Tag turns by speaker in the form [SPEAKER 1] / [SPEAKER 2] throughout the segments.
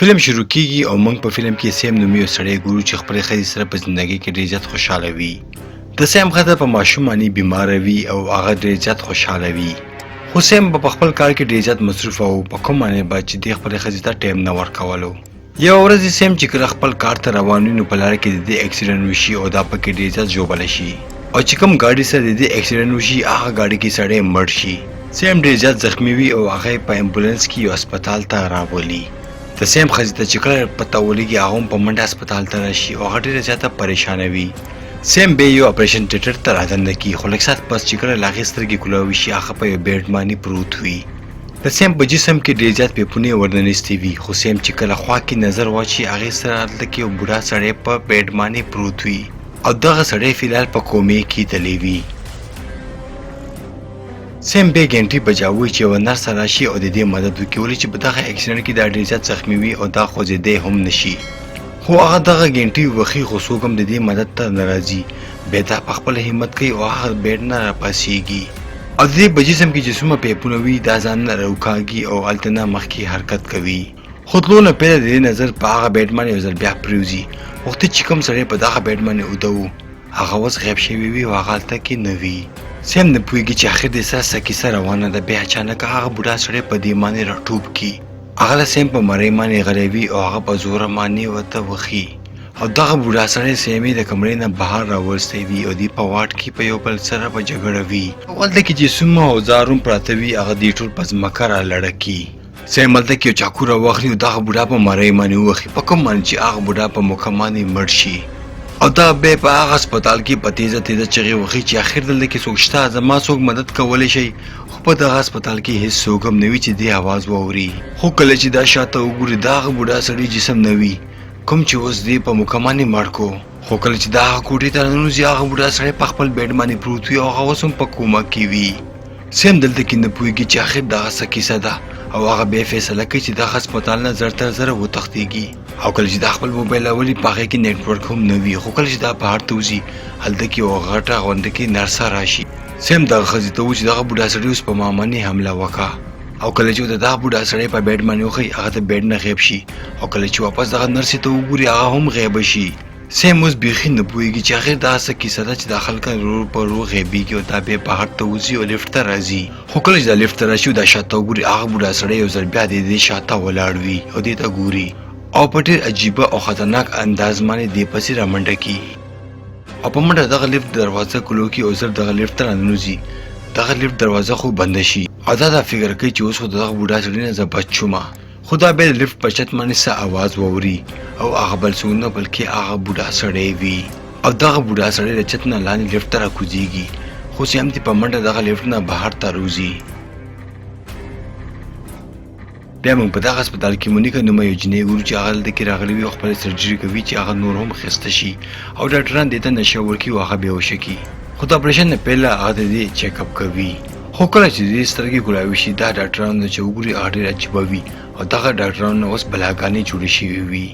[SPEAKER 1] فلم شروع کیږي او موږ په فلم کې سیم نومي یو سړی ګورو چې خپل ښځې سره په ژوندۍ کې ډېر زیات خوشحاله وي. د سیم ښځه په ماشوماني بیماره وي او هغه ډېر زیات خوشحاله وي. خو سیم په خپل کار کې ډېر زیات مصروف او په کوم معنی به چې د خپل ښځې ته ټایم نه ورکولو. یو ورځ سیم چې کله خپل کار ته روان وي نو په لاره کې د دې اکسیډنټ وشي او دا پکې ډېر زیات ژوبله شي او چې کوم ګاډي سره د دې اکسیډنټ وشي هغه ګاډي کې سړی مړ شي. سیم ډېر زیات زخمي وي او هغه په امبولانس کې یو هسپتال ته راولي. د سیم ښځې ته چې کله پته ولګي هغه هم په منډه هسپتال ته راشي او هغه ډېره زیاته پریشانه وي. سیم بیا یو اپریشن تیټر ته رادننه کړي خو لږ ساعت پس چې کله له هغې سترګې کولاوي شي هغه په یو بیډ باندې پروت وي. د سیم په جسم کې ډېر زیات پیپونې ورننستې وي خو سیم چې کله خوا کې نظر واچي هغې سره هلته کې یو بوډا سړی په بیډ باندې پروت وي او دغه سړی فلحال په کومې کې تللی وي. سیم بیا ګنټې بجاوي چې یوه نرسه راشي او د دې مدد وکړي ولې چې په دغه اکسیډنټ کې دا ډېر زیات زخمي وي او دا خوځېدی هم نشي. خو هغه دغه ګنټې وښي خو څوک هم د دې مدد ته نه راځي. بیا دا په خپله همت کوي او هغه بیډ نه راپاسېږي او د دې په جسم کې چې څومره پیپونه وي دا ځان نه راوکاږي او هلته نه مخکې حرکت کوي. خو تلو نه پیله د دې نظر په هغه بیډ باندې یو ځل بیا پرېوځي. وختي چې کوم سړی په دغه بیډ باندې اوده و هغه اوس غیب شوی وي او هغه هلته کې نه وي. سیم نه پوهېږي چې آخر د څه کیسه روانه ده. بیا اچانک هغه بوډا سړی په دې باندې راټوپ کړي. هغه له سیم په مرۍ باندې غلی وي او هغه په زوره باندې ورته وښي او دغه بوډا سړی سیم یې د کمرې نه بهر راوستی وي او دوی په واټ کې په یو بل سره په جګړه وي او هلته کې چې څومره اوزار هم پراته وي هغه دوی ټول په ځمکه رالړه کړي. سیم هلته کې یو چاقو راواخلي او دغه بوډا په مرۍ باندې ووهي په کوم باندې چې هغه بوډا په موقع باندې مړ شي او دا بیا په هغه هسپتال کې په تیزه چغې وهي چې آخر دلته کې څوک شته زما څوک مدد کولی شي. خو په دغه هسپتال کې هېڅ څوک هم نه وي چې دې اواز واوري. خو کله چې دا شاته وګوري د هغه بوډا سړي جسم نه وي کوم چې اوس دې په موقع باندې مړ کو. خو کله چې د هغه کوټې ته راننوځي هغه بوډا سړی په خپل بیډ باندې پروت وي او هغه اوس هم په کومه کې وي. سیم دلته کې نه پوهېږي چې آخر دغه څه کیسه ده او هغه بیا فیصله کوي چې دغه هسپتال نه زر تر زره وتښتېږي. او کله چې دا خپل موبایل راولي په هغې کې نیټورک هم نه وي. خو کله چې دا بهر ته وځي هلته کې یوه غټه غونډه کې نرسه راشي. سیم دغه ښځې ته وایي چې دغه بوډا سړي اوس په ما باندې حمله وکړه او کله چې د دغه بوډا سړی په بیډ باندې وښیي هغه د بیډ نه غیب شي او کله چې واپس دغه نرسې ته وګوري هغه هم غیبه شي. سیم اوس بیخي نه پوهېږي چې آخر دا څه کیسه ده چې دا خلک ورو په ورو غیبېږي او دا بیا بهر ته وځي او لیفټ ته راځي. خو کله چې دا لیفټ ته راشي او دا شاته وګوري هغه بوډا سړی یو ځل بیا د دې شاته ولاړ وي او دې ته ګوري او په ډېر عجیبه او خطرناک انداز باندې دې پسې رامنډه کړي او په منډه دغه لیفټ دروازه کلو کړي او زر دغه لیفټ ته راننوځي. دغه لیفټ دروازه خو بنده شي او دا فکر کوي چې اوس خو دغه بوډا سړي نه زه بچ شومه. خو دا بیا د لیفټ په چت باندې څه اواز واوري او هغه بل څوک نه بلکې هغه بوډا سړی وي او دغه بوډا سړی د چت نه لاندې لیفټ ته راکوزېږي. خو سیم دې په منډه دغه لیفټ نه بهر ته راوځي. بیا موږ په دغه هسپتال کې مونیکا نومه یو جینۍ ګورو چې هغه دلته کې راغلې وي او خپله سرجري کوي چې هغه نور هم ښایسته شي او ډاکټران دې ته نشه ورکړي او هغه بېهوشه کړي. خو د اپریشن نه پیله هغه د دې چیک اپ کوي. خو کله چې دې سترګې کولاوي شي دا ډاکټرانو چې وګوري هغه ډېر عجیبه وي او دغه ډاکټرانو نه اوس بلاګانې جوړې شوې وي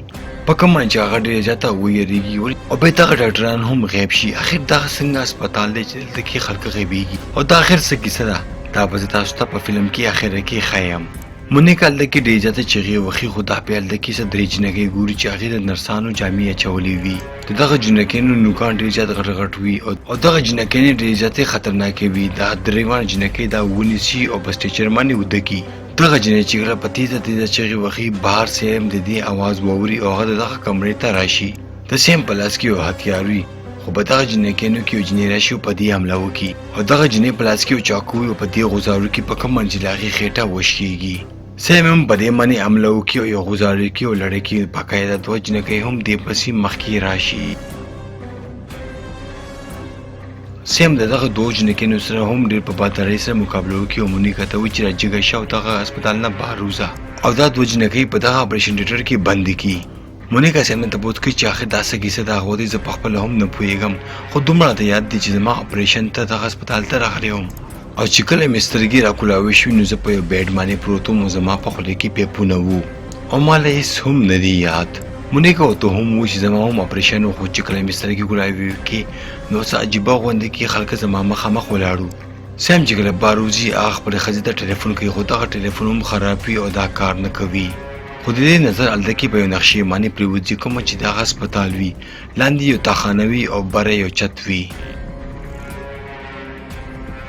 [SPEAKER 1] په کوم باندې چې هغه ډېره زیاته ویرېږي او بیا دغه ډاکټران هم غیب شي. آخر دغه څنګه هسپتال دی چې دلته کې خلک غیبېږي او دا آخر څه کیسه ده دا به زه تاسو ته په فلم کې اخره کې ښایم. مونیکا هلته کې ډېرې زیاته چغې وښي خو دا بیا هلته کې څه درې جینکۍ ګوري چې هغې د نرسانو جامې اچولې وي. د دغه جینکیانو نوکان ډېر زیات غټ غټ وي او دغه جینکیانې ډېرې زیاتې خطرناکې وي. دا درېیمه جینکۍ دا ونیسي او په سټیچر باندې اوده کړي. دغه جینۍ چې کله په تیزه چغې وښي بهر سیم د دې اواز واوري او هغه د دغه کمرې ته راشي. د سیم په لاس کې یو هتیار وي خو په دغه جینکیانو کې یو جینۍ راشي او په دې حمله وکړي او دغه جینۍ په لاس کې یو چاقو وي او په دې غوزارو کې په کوم باندې چې د هغې خېټه وشکېږي. سیم هم په دې باندې حمله وکړي او یو غوزارو کې او لړۍ کې باقاعده دوه جینکۍ هم دې پسې مخکې راشي. سیم د دغه دوه جینکیانو سره هم ډېر په بادارۍ سره مقابله وکړي او مونیکا ته وایي چې راجګه شه او دغه هسپتال نه بهر وځه او دا دوه جینکۍ په دغه اپریشن تیټر کې بندې کړي. مونیکا سیم ته تپوس کوي چې آخر دا څه کیسه ده. هغه وایي زه پخپله هم نه پوهېږم خو دومره راته یاد دی چې زما اپریشن ته دغه هسپتال ته راغلی وم او چې کله مې سترګې راکولاوې شوې نو زه په یو بیډ باندې پروت وم او زما په خوله کې پیپونه وو او ما له هېڅ هم نه دی یاد. مونیکا ورته هم وایي چې زما هم اپریشن وخو چې کله مې سترګې کولاوې کې نو څه عجیبه غوندې کې خلک زما مخامخ ولاړو. سیم چې کله بار وځي هغه خپلې ښځې ته ټلیفون کوي خو دغه ټلیفون هم خراب وي او دا کار نه کوي. خو د دې نظر هلته کې په یو نقشې باندې پرېوځي کومه چې د هغه هسپتال وي لاندې یو تاخانه وي او بره یو چت وي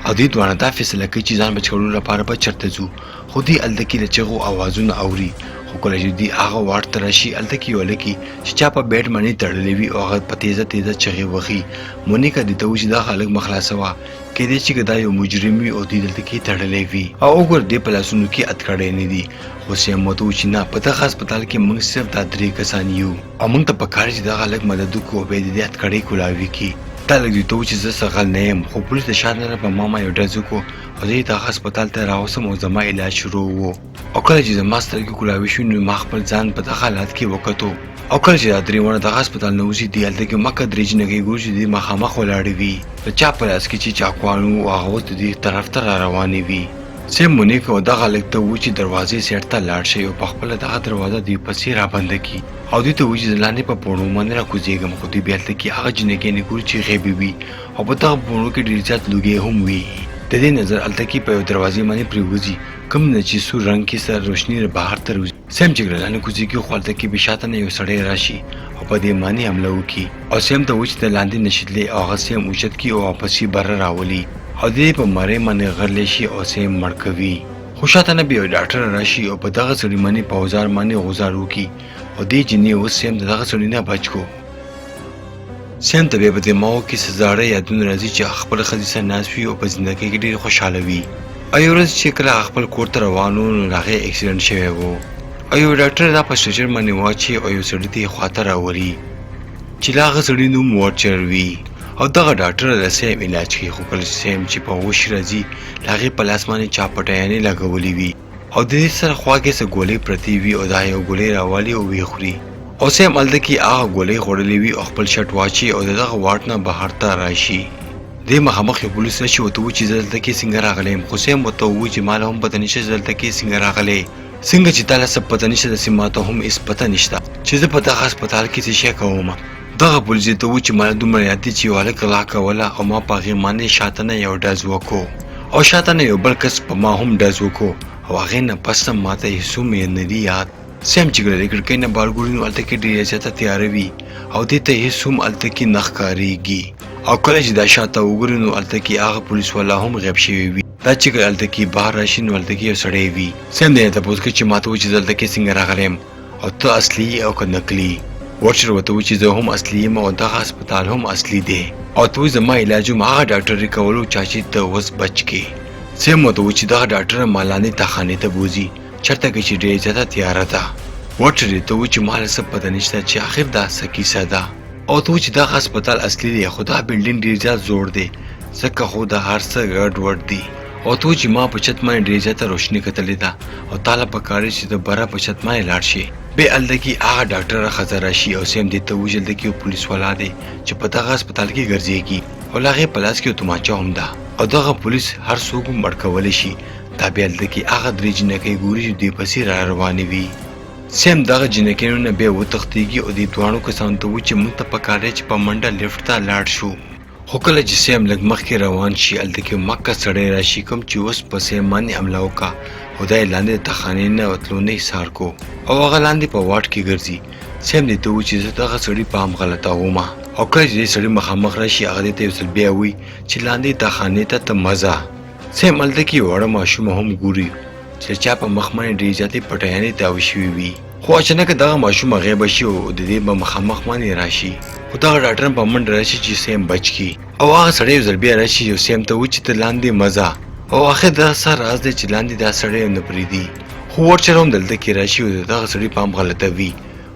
[SPEAKER 1] او دوی دواړه دا فیصله کوي چې ځان بچ کولو لپاره به چېرته ځو خو دوی هلته کې د چغو اوازونه اوري خو کله چې دوی هغه واټ ته راشي هلته کې یو هلک چې چا په بیډ باندې تړلی وي او هغه په تیزه تیزه چغې وهي مونیکا دې ته وایي چې دا هلک مه خلاصوه کیدای شي که دا یو مجرم وي او دوی دلته کې تړلی وي او وګوره دې په لاسونو کې اتکړی نه دي خو سیم ورته وایي چې نه په دغه هسپتال کې موږ صرف دا 3 کسان یو او موږ ته پکار چې دغه هلک مدد وکړو او بیا د دې اتکړۍ کولاوي کړي دا لږ دوی ته وایي چې زه څه غل نه یم خو پولیس د شا نه په ما یو ډز وکړو او زه یې دغه هسپتال ته راوستم او زما علاج شروع و او کله چې زما سترګې کولاوي شوې نو ما خپل ځان په دغه حالت کې وکتو او کله چې دا درې ونه دغه هسپتال نه وځي دې هلته کې مکه درې جنګۍ ګوري چې دوی مخامخ ولاړې وي د چا په لاس کې چې چاقوان و هغه اوس د دې طرف ته را روانې وي سیم مونیکا او دغه هلک ته وایي چې دروازې سیټ ته لاړ شي او په خپله دغه دروازه دوی پسې رابنده کړي او دوی ته وایي چې زه لاندې په پوړو باندې راکوزېږم خو دوی بیا هلته کې هغه جنګۍ نه ګوري چې غیبي وي او په دغه پوړو کې ډېر زیات لوګۍ هم وي د دې نظر هلته کې په یو دروازې باندې پرېوځي کوم نه چې سور رنګ کې سره روشني بهر ته راوځي سیم چې ګرلانې کوزېږي خو هلته کې بې شاته نه یو سړی راشي او په دې باندې حمله وکړي او سیم ته وایي چې د لاندې نشیدلی او هغه سیم اوچت کړي او واپس یې بره راولي او د دې په مرۍ باندې غرلی شي او سیم مړ کوي خو شاته نه بیا یو ډاکټر راشي او په دغه سړي باندې په اوزار باندې غوزار وکړي او دې جنې اوس سیم د دغه سړي نه بچ کړو سیم ته بیا په دماغو کې څه زاړه یادونه راځي چې خپل ښځې سره ناست وي او په زندګۍ کې ډېر خوشحاله وي او یو ورځ چې کله خپل کور ته روان و نو د هغې اکسیډنټ شوی و او یو ډاکټر دا په سټریچر باندې واچي او یو سړي ته یې خواته راولي چې د هغه سړي نوم وارچر وي او دغه ډاکټر د سیم علاج کوي خو کله چې سیم چې په هوښ راځي د هغې په لاس باندې چاپټیانې لګولې وي او د دې سره خوا کې څه ګولۍ پرتې وي او دا یو ګولۍ راوالي او ویې خوري او سیم هلته کې هغه ګولۍ خوړلې وي او خپل شرټ واچي او د دغه واټ نه بهر ته راشي دې مخامخ یو پولیس راشي ورته وایي چې زه دلته کې څنګه راغلی یم خو سیم ورته وایي چې ما له هم پته نشته چې دلته کې څنګه راغلی څنګه چې تا له څه پته نشته داسې ما ته هم هېڅ پته نشته چې زه په دغه هسپتال کې څه شی کوم دغه پولیس ته وایي چې ما دومره یاد دي چې یو هلک غلا کوله او ما په هغې باندې شاته نه یو ډز وکړو او شاته نه یو بل کس په ما هم ډز وکړو او هغې نه پس ما ته هېڅ هم نه دي یاد سیم چې کله د کړکۍ نه بهر ګوري نو هلته کې ډېره زیاته تیاره وي او دې ته هېڅ هم هلته کې نه ښکارېږي او کله چې دا شاته وګوري نو هلته کې هغه پولیس والا هم غیب شوی وي دا چې کله هلته کې بهر راشي نو هلته کې یو سړی وي سیم دې نه تپوس کوي چې ما ته وایي چې زه دلته کې څنګه راغلی یم او ته اصلي او که نقلي وارچر ورته وایي چې زه هم اصلي یم او دغه هسپتال هم اصلي دی او ته وایي زما علاج هم هغه ډاکټري کولو چا چې ته اوس بچ کې سیم ورته وایي چې دغه ډاکټر ما لاندې تاخانې ته بوځي چېرته کې چې ډېره زیاته تیاره ده وارچر یې ته وایي چې ما له څه پته نشته چې آخر دا څه کیسه ده او ته وایي چې دغه هسپتال اصلي دی خو دا بلډینګ ډېر زیات زوړ دی ځکه خو دا هر څه ګډوډ دي او ته وایي چې ما په چت باندې ډېره زیاته روشني کتلې ده او تا له پکار دی چې د بره په چت باندې لاړ شي بیا هلته کې هغه ډاکټره ښځه راشي او سیم دې ته وایي چې هلته کې یو پولیس والا دی چې په دغه هسپتال کې ګرځېږي او له هغې په لاس کې یو تومانچه هم ده او دغه پولیس هر څوک هم مړ کولی شي دا بیا هلته کې هغه 3 جنکۍ ګوري چې دوی پسې را روانې وي سیم دغه جنکیانو نه بیا وتښتېږي او دې دواړو کسانو ته وایي چې موږ ته پکار دی چې په منډه لیفټ ته لاړ شو خو کله چې سیم لږ مخکې روان شي هلته کې مکه سړی راشي کوم چې اوس په سیم باندې حمله وکړه او دا یې لاندې د تخانې نه وتلو نه ایسار کو او هغه لاندې په واټ کې ګرځي سیم دې ته وایي چې زه دغه سړي په هم غلطه وم او کله چې دې سړي مخامخ راشي هغه دې ته یو ځل بیا وایي چې لاندې تخانې ته ته مه ځه سیم هلته کې یو وړه ماشومه هم ګوري چې چا په مخ باندې ډېرې زیاتې پټیانې تاوې شوې وي خو اچانک دغه ماشومه غیبه شي او د دې به مخامخ باندې راشي خو دغه ډاکټر په منډه راشي چې سیم بچ کړي او هغه سړی یو ځل بیا راشي او سیم ته وایي چې ته لاندې مه ځه او آخر دا څه راز دی چې لاندې دا سړی نه پرېږدي خو وارچر هم دلته کې راشي او د دغه سړي پام غلطه وي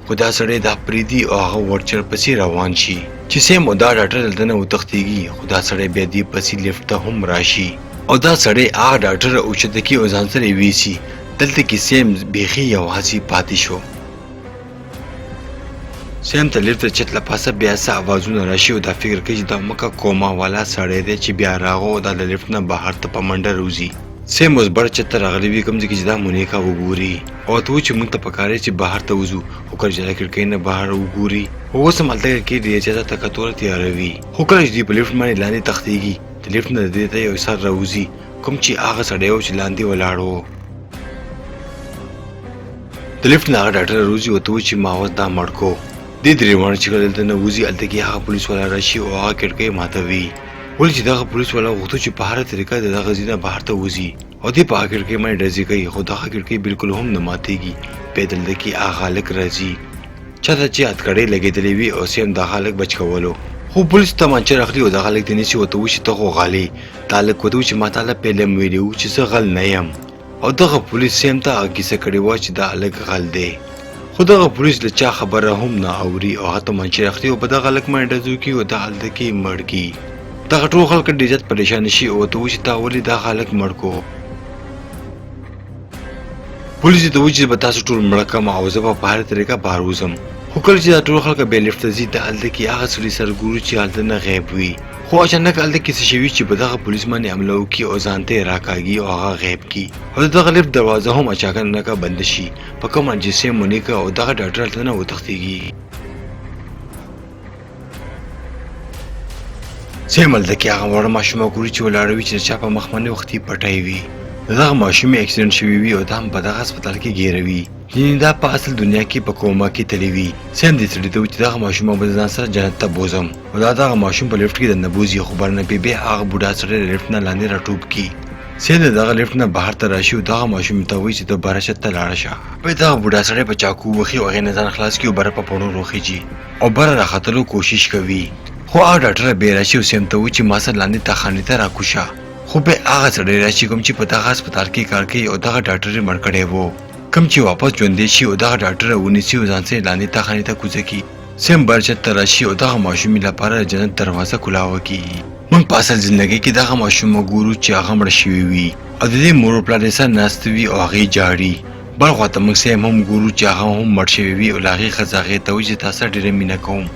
[SPEAKER 1] خو دا سړی دا پرېږدي او هغه وارچر پسې روان شي چې سیم او دا ډاکټر دلته نه وتښتېږي خو دا سړی بیا دې پسې لیفټ ته هم راشي او دا سړی هغه ډاکټر اوچته کړي او ځان سره یې ویسي دلته کې سیم بیخي یوازې پاتې شو سیم ته لیفټ د چت له پاسه بیا څه اوازونه راشي او دا فکر کوي چې دا مکه کوما والا سړی دی چې بیا راغو او دا د لیفټ نه بهر ته په منډه روځي سیم اوس بړ چت ته راغلی وي کوم ځای کې چې دا مونیکا وګوري او ورته وایي چې موږ ته پکار دی چې بهر ته وځو خو کله چې د کړکۍ نه بهر وګوري اوس هم هلته کې ډېره زیاته تکه توره تیاره وي خو کله چې دوی په لیفټ باندې لاندې تښتېږي د لیفټ نه د دې ته یو سر راوځي کوم چې هغه سړی و چې لاندې ولاړ و د د لیفټ نه هغه ډاکټر روزي ورته وویل چې ما اوس دا مړ کو. دې درېواړه چې کله دلته ننوځي هلته کې هغه پولیس والا راشي او هغه کړکۍ ماتوي. ولې چې دغه پولیس والا غوښتل چې په هره طریقه د دغه ځای نه بهر ته وځي او دې په هغه کړکۍ باندې ډزې کوي، خو دغه کړکۍ بالکل هم نه ماتېږي. پیدل د کې هغه هلک راځي چاته چې هتکړۍ لګېدلې وي او سیم دغه هلک بچ کولو. خو پولیس تمانچه راخلي او دغه هلک دې نیسي ورته وایي چې ته خو غالې. دا هلک ورته وایي چې ما تاله پهله هم ویلي وو چې زه غل نه یم، او دغه پولیس سیم ته هغه کیسه کړې وه چې دا هلک غل دی. خو دغه پولیس له چا خبره هم نه اوري او هغه تمانچې راخلي او په دغه هلک باندې ډز وکړي او دغه هلته کې مړ کړي. دغه ټول خلک ډېر زیات پریشانه شي او ورته وایي چې تا ولې دغه هلک مړ کو. پولیس ته وایي چې به تاسو ټول مړه کړم او زه به په هره طریقه بهر وځم. خو کله چې دا ټول خلک بیا لیفټ ته ځي د هلته کې هغه سړي سر ګوري چې هلته نه غیب وي. خو اچانک هلته کې څه شوي چې په دغه پولیس باندې حمله وکړي او ځان ته یې راکاږي او هغه غیب کړي او د دغه لیفټ دروازه هم اچاکنکه بنده شي. په کومه چې سیم ونیکه او دغه ډاکټر هلته نه وتښتېږي. سیم هلته کې هغه وړه ماشومه ګوري چې ولاړه وي چې د چا په مخ باندې وختي پټی وي. د دغه ماشومې اکسیډنټ شوی وي او دا هم په دغه هسپتال کې ګیره وي، یعنې دا په اصل دنیا کې په کوما کې تللی وي. سیم دې سړي ته وایي چې دغه ماشوم به ځان سره جنت ته بوځم او دا دغه ماشوم په لیفټ کې دننه بوځي، خو برنبې بیا هغه بوډا سړی د لیفټ نه لاندې راټوپ کړي. سیم د دغه لیفټ نه بهر ته راشي او دغه ماشوم ته وایي چې ته بره چت ته لاړه شه. بیا دغه بوډا سړی په چاقو وخي او هغې نه ځان خلاص کړي او بره په پوړو روخیږي او بره راختلو کوشش کوي. خو هغه ډاکټر بیا راشي او سیم ته وایي چې ما سره لاندې تاخانې ته راکوشه. خو بیا هغه سړی راشي کوم چې په دغه هسپتال کې کار کوي او دغه ډاکټر یې مړ کړی و، کوم چې واپس ژوندی شي او دغه ډاکټر ونیسي او ځان سره لاندې تاخانې ته کوزه کړي. سیم بر چت ته راشي او دغه ماشومې لپاره د جنت دروازه کولاوه کړي. موږ په اصل زندګۍ کې دغه ماشوم ګورو چې هغه مړه شوی وي او د دې مور او پلار یې سره ناست وي او هغې جاړي. بل خواته موږ سیم هم ګورو چې هغه هم مړ شوی وي او له هغې ښځه هغې ته وایي چې تا سره ډېره مینه کوم.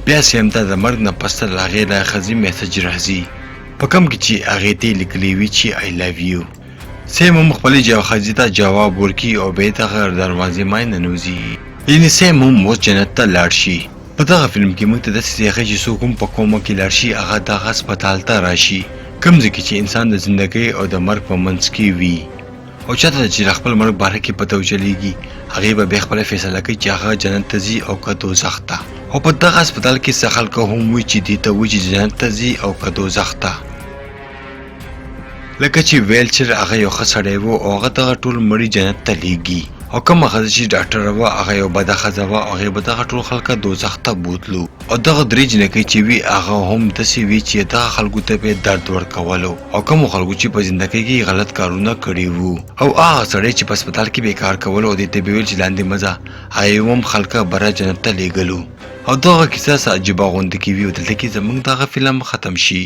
[SPEAKER 1] بیا سیم ته د مرګ نه پس له هغې له ښځې میسج راځي په کوم کې چې هغې ته یې لیکلی وي چې I love you. سیم هم خپلې ښځې ته جواب ورکړي او بیا یې دغه دروازې باندې ننوځي، یعنې سیم هم اوس جنت ته لاړ شي. په دغه فلم کې موږ ته داسې ځای ښیي چې څوک هم په کومه کې لاړ شي هغه دغه هسپتال ته راشي، کوم ځای کې چې انسان د زندګۍ او د مرګ په منځ کې وي او چاته چې د خپل مرګ باره کې پته وچلېږي هغې به بیا خپله فیصله کوي چې هغه جنت ته ځي او که دوزخ ته. او په دغه هسپتال کې څه خلک هم وي چې دې ته وایي چې جنت ته ځي او که دوزخ ته. لکه چې ویلچر هغه یو ښه سړی و او هغه دغه ټول مړي جنت ته لیږي، او کومه ښځه چې ډاکټره وه هغه یو بده ښځه وه او هغې به دغه ټول خلکه دوزخ ته بوتلو. او دغه درې جنکۍ چې وي هغه هم داسې وي چې دغه خلکو ته به درد ورکولو او کومو خلکو چې په زندګۍ کې غلط کارونه کړي وو. او هغه سړی چې په هسپتال کې به یې کار کولو او دې ته به ویل چې لاندې مه ځه هغې هم خلکه بره جنت ته لیږلو. او دغه کیسه څه عجیبه غوندې کې وي او دلته کې زموږ دغه فلم ختم شي.